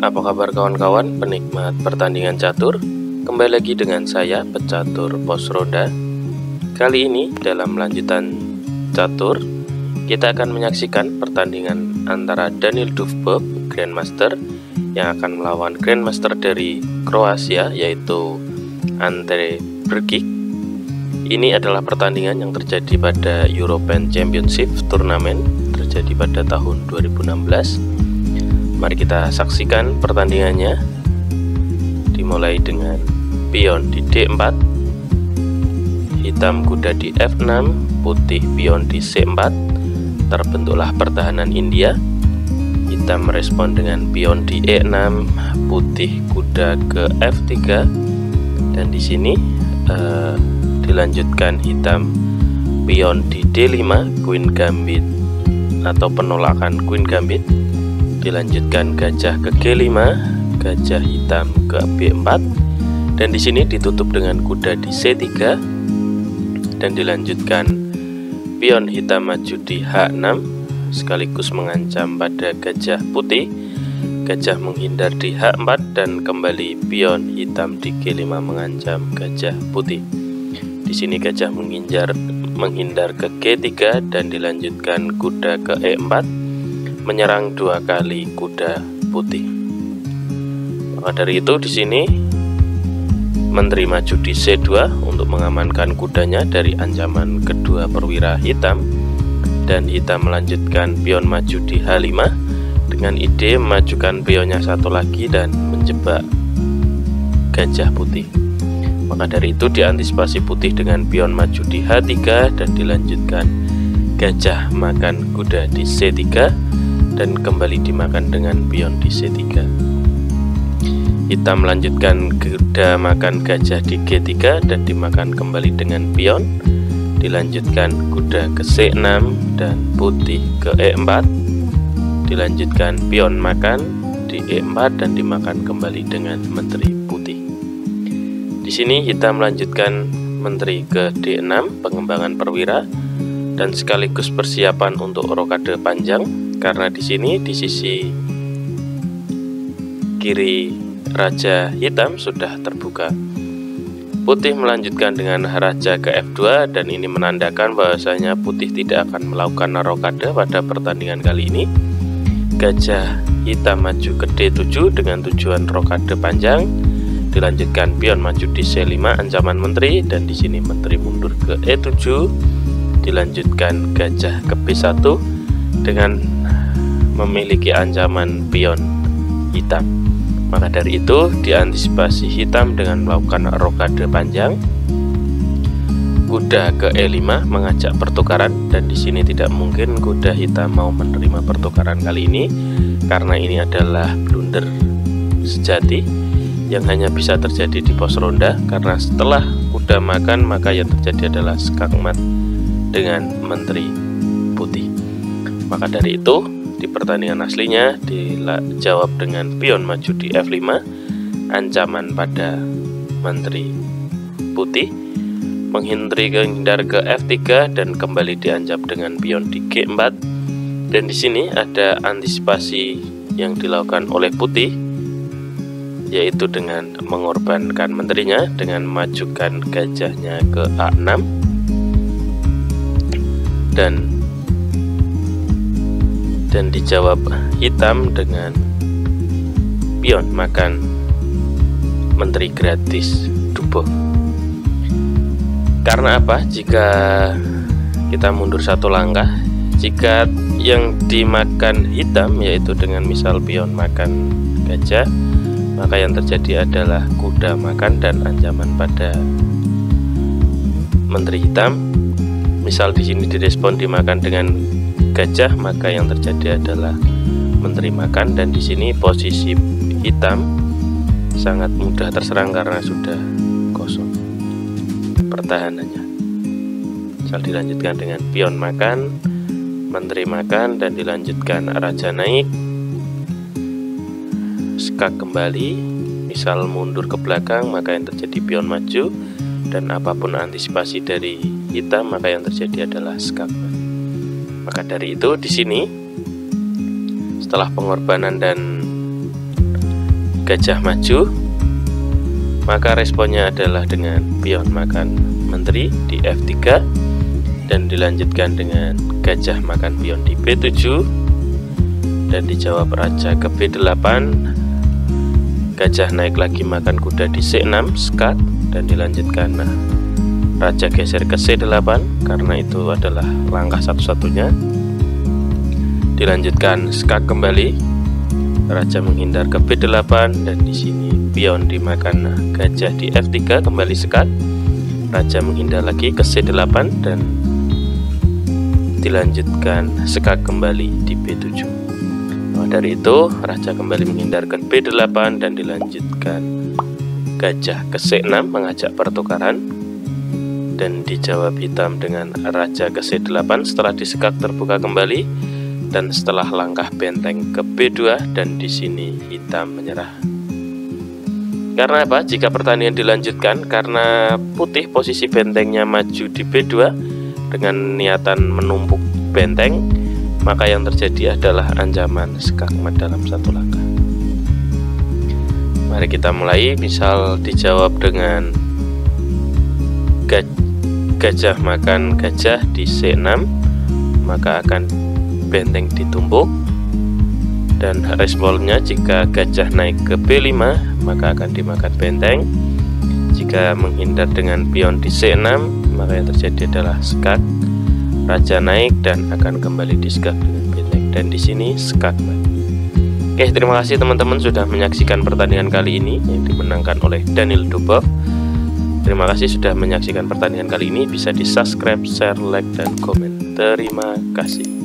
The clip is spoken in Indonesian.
Apa kabar kawan-kawan penikmat pertandingan catur? Kembali lagi dengan saya, pecatur pos ronda. Kali ini dalam lanjutan catur, kita akan menyaksikan pertandingan antara Daniil Duvbov, Grandmaster, yang akan melawan Grandmaster dari Kroasia, yaitu Ante Brkic. Ini adalah pertandingan yang terjadi pada European Championship Turnamen, terjadi pada tahun 2016. Mari kita saksikan pertandingannya. Dimulai dengan pion di D4, hitam kuda di F6, putih pion di C4. Terbentuklah pertahanan India. Hitam merespon dengan pion di E6, putih kuda ke F3, dan di sini dilanjutkan hitam pion di D5, Queen Gambit atau penolakan Queen Gambit. Dilanjutkan gajah ke G5, gajah hitam ke B4, dan di sini ditutup dengan kuda di C3, dan dilanjutkan pion hitam maju di H6 sekaligus mengancam pada gajah putih. Gajah menghindar di H4 dan kembali pion hitam di G5 mengancam gajah putih. Di sini gajah menghindar ke G3 dan dilanjutkan kuda ke E4, menyerang dua kali kuda putih. Maka dari itu di sini menteri maju di C2 untuk mengamankan kudanya dari ancaman kedua perwira hitam, dan hitam melanjutkan pion maju di H5 dengan ide memajukan pionnya satu lagi dan menjebak gajah putih. Maka dari itu diantisipasi putih dengan pion maju di H3 dan dilanjutkan gajah makan kuda di C3 dan kembali dimakan dengan pion di C3. Hitam melanjutkan kuda makan gajah di G3 dan dimakan kembali dengan pion. Dilanjutkan kuda ke C6 dan putih ke E4. Dilanjutkan pion makan di E4 dan dimakan kembali dengan menteri putih. Di sini hitam melanjutkan menteri ke D6, pengembangan perwira dan sekaligus persiapan untuk rokade panjang, karena di sini di sisi kiri raja hitam sudah terbuka. Putih melanjutkan dengan raja ke F2 dan ini menandakan bahwasanya putih tidak akan melakukan rokade pada pertandingan kali ini. Gajah hitam maju ke D7 dengan tujuan rokade panjang. Dilanjutkan pion maju di C5 ancaman menteri, dan di sini menteri mundur ke E7. Dilanjutkan gajah ke B1 dengan memiliki ancaman pion hitam. Maka dari itu diantisipasi hitam dengan melakukan rokade panjang. Kuda ke E5 mengajak pertukaran, dan di sini tidak mungkin kuda hitam mau menerima pertukaran kali ini karena ini adalah blunder sejati yang hanya bisa terjadi di pos ronda, karena setelah kuda makan maka yang terjadi adalah skakmat dengan menteri putih. Maka dari itu di pertandingan aslinya dijawab dengan pion maju di F5, ancaman pada menteri putih, menghindar ke F3 dan kembali diancam dengan pion di G4. Dan di sini ada antisipasi yang dilakukan oleh putih, yaitu dengan mengorbankan menterinya dengan memajukan gajahnya ke A6 dan dijawab hitam dengan pion makan menteri gratis Duvbov. Karena apa? Jika kita mundur satu langkah, jika yang dimakan hitam yaitu dengan misal pion makan gajah, maka yang terjadi adalah kuda makan dan ancaman pada menteri hitam. Misal di sini direspon dimakan dengan gajah, maka yang terjadi adalah menteri makan, dan di sini posisi hitam sangat mudah terserang karena sudah kosong pertahanannya. Misal dilanjutkan dengan pion makan, menteri makan, dan dilanjutkan raja naik, skak kembali. Misal mundur ke belakang maka yang terjadi pion maju, dan apapun antisipasi dari hitam maka yang terjadi adalah skak. Maka dari itu di sini setelah pengorbanan dan gajah maju, maka responnya adalah dengan pion makan menteri di F3 dan dilanjutkan dengan gajah makan pion di B7 dan dijawab raja ke B8, gajah naik lagi makan kuda di C6 skat dan dilanjutkan raja geser ke C8 karena itu adalah langkah satu-satunya, dilanjutkan skat kembali, raja menghindar ke B8 dan di sini pion dimakan gajah di F3 kembali skat, raja menghindar lagi ke C8 dan dilanjutkan skat kembali di B7. Dari itu raja kembali menghindar ke B8 dan dilanjutkan gajah ke C6 mengajak pertukaran dan dijawab hitam dengan raja ke C8 setelah disekak terbuka kembali dan setelah langkah benteng ke B2 dan di sini hitam menyerah. Karena apa? Jika pertandingan dilanjutkan karena putih posisi bentengnya maju di B2 dengan niatan menumpuk benteng, maka yang terjadi adalah ancaman skakmat dalam satu langkah. Mari kita mulai. Misal dijawab dengan gajah makan gajah di C6, maka akan benteng ditumpuk, dan responnya jika gajah naik ke B5 maka akan dimakan benteng. Jika menghindar dengan pion di C6 maka yang terjadi adalah skak, raja naik dan akan kembali diskak dengan benteng, dan di sini skak mati. Oke, terima kasih teman-teman sudah menyaksikan pertandingan kali ini yang dimenangkan oleh Daniel Dubov. Terima kasih sudah menyaksikan pertandingan kali ini. Bisa di subscribe, share, like, dan komen. Terima kasih.